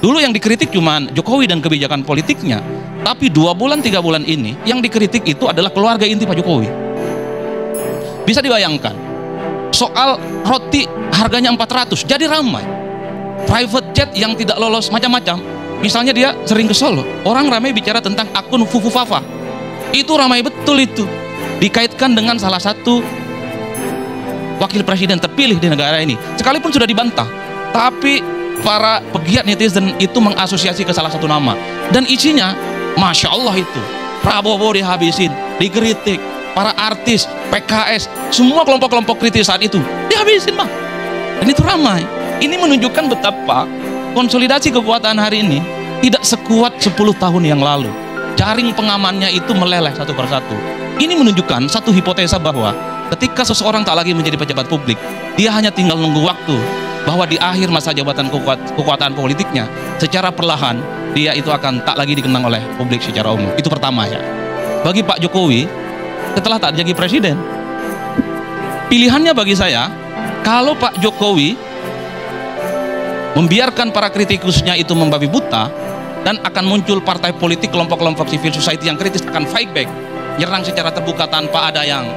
Dulu yang dikritik cuman Jokowi dan kebijakan politiknya, tapi 2 bulan 3 bulan ini yang dikritik itu adalah keluarga inti Pak Jokowi. Bisa dibayangkan, soal roti harganya 400 jadi ramai, private jet yang tidak lolos macam-macam. Misalnya dia sering ke Solo, orang ramai bicara tentang akun Fufu Fafa, itu ramai betul, itu dikaitkan dengan salah satu wakil presiden terpilih di negara ini, sekalipun sudah dibantah, tapi para pegiat netizen itu mengasosiasi ke salah satu nama, dan isinya Masya Allah, itu Prabowo dihabisin, dikritik, para artis, PKS, semua kelompok-kelompok kritis saat itu dihabisin, Bang. Dan itu ramai. Ini menunjukkan betapa konsolidasi kekuatan hari ini tidak sekuat 10 tahun yang lalu. Jaring pengamannya itu meleleh satu persatu. Ini menunjukkan satu hipotesa bahwa ketika seseorang tak lagi menjadi pejabat publik, dia hanya tinggal nunggu waktu, bahwa di akhir masa jabatan kekuatan politiknya, secara perlahan dia itu akan tak lagi dikenang oleh publik secara umum. Itu pertama ya. Bagi Pak Jokowi, setelah tak jadi presiden, pilihannya bagi saya, kalau Pak Jokowi membiarkan para kritikusnya itu membabi buta, dan akan muncul partai politik, kelompok-kelompok civil society yang kritis akan fight back, nyerang secara terbuka tanpa ada yang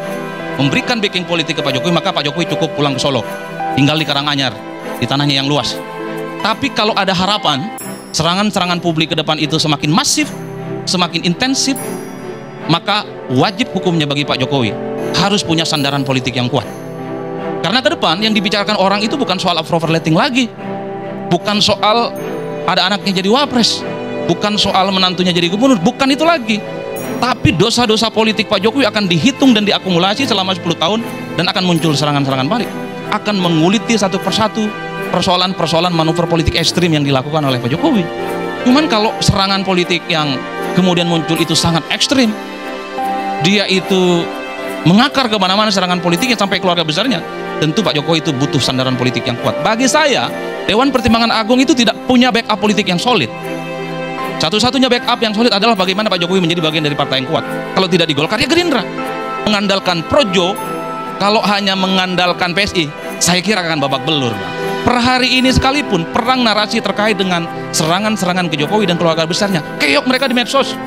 memberikan backing politik ke Pak Jokowi, maka Pak Jokowi cukup pulang ke Solo, tinggal di Karanganyar, di tanahnya yang luas. Tapi kalau ada harapan serangan-serangan publik ke depan itu semakin masif, semakin intensif, maka wajib hukumnya bagi Pak Jokowi harus punya sandaran politik yang kuat. Karena ke depan yang dibicarakan orang itu bukan soal approval rating lagi, bukan soal ada anaknya jadi wapres, bukan soal menantunya jadi gubernur, bukan itu lagi. Tapi dosa-dosa politik Pak Jokowi akan dihitung dan diakumulasi selama 10 tahun, dan akan muncul serangan-serangan balik, akan menguliti satu persatu persoalan-persoalan manuver politik ekstrim yang dilakukan oleh Pak Jokowi. Cuman kalau serangan politik yang kemudian muncul itu sangat ekstrim, dia itu mengakar kemana-mana serangan politiknya sampai keluarga besarnya, tentu Pak Jokowi itu butuh sandaran politik yang kuat. Bagi saya, Dewan Pertimbangan Agung itu tidak punya backup politik yang solid. Satu-satunya backup yang solid adalah bagaimana Pak Jokowi menjadi bagian dari partai yang kuat. Kalau tidak di Golkar, ya Gerindra. Mengandalkan Projo, kalau hanya mengandalkan PSI, saya kira akan babak belur. Per hari ini sekalipun, perang narasi terkait dengan serangan-serangan ke Jokowi dan keluarga besarnya, keok mereka di medsos.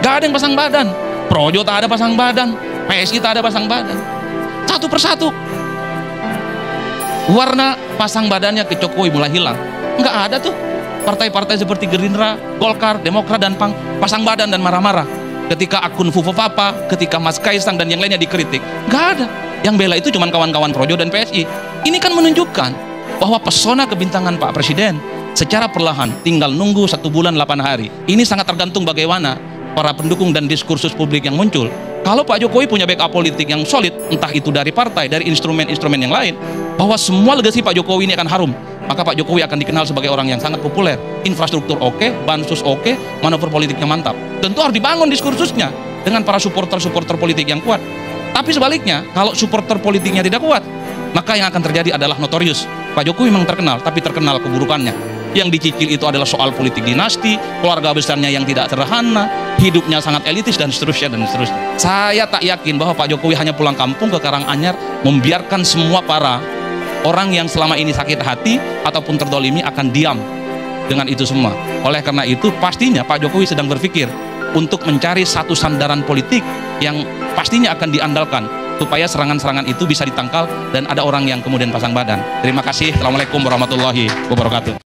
Gak ada yang pasang badan. Projo tak ada pasang badan, PSI tak ada pasang badan. Satu persatu warna pasang badannya ke Jokowi mulai hilang. Nggak ada tuh partai-partai seperti Gerindra, Golkar, Demokrat, dan PAN pasang badan dan marah-marah ketika akun Fufu Papa, ketika Mas Kaisang dan yang lainnya dikritik. Nggak ada. Yang bela itu cuma kawan-kawan Projo dan PSI. Ini kan menunjukkan bahwa pesona kebintangan Pak Presiden secara perlahan tinggal nunggu 1 bulan 8 hari. Ini sangat tergantung bagaimana para pendukung dan diskursus publik yang muncul. Kalau Pak Jokowi punya backup politik yang solid, entah itu dari partai, dari instrumen-instrumen yang lain, bahwa semua legasi Pak Jokowi ini akan harum, maka Pak Jokowi akan dikenal sebagai orang yang sangat populer. Infrastruktur oke, bansos oke, manuver politiknya mantap. Tentu harus dibangun diskursusnya dengan para supporter-supporter politik yang kuat. Tapi sebaliknya, kalau supporter politiknya tidak kuat, maka yang akan terjadi adalah notorius. Pak Jokowi memang terkenal, tapi terkenal keburukannya. Yang dicicil itu adalah soal politik dinasti, keluarga besarnya yang tidak sederhana, hidupnya sangat elitis, dan seterusnya dan seterusnya. Saya tak yakin bahwa Pak Jokowi hanya pulang kampung ke Karanganyar, membiarkan semua para orang yang selama ini sakit hati ataupun terdolimi akan diam dengan itu semua. Oleh karena itu, pastinya Pak Jokowi sedang berpikir untuk mencari satu sandaran politik yang pastinya akan diandalkan supaya serangan-serangan itu bisa ditangkal dan ada orang yang kemudian pasang badan. Terima kasih. Assalamualaikum warahmatullahi wabarakatuh.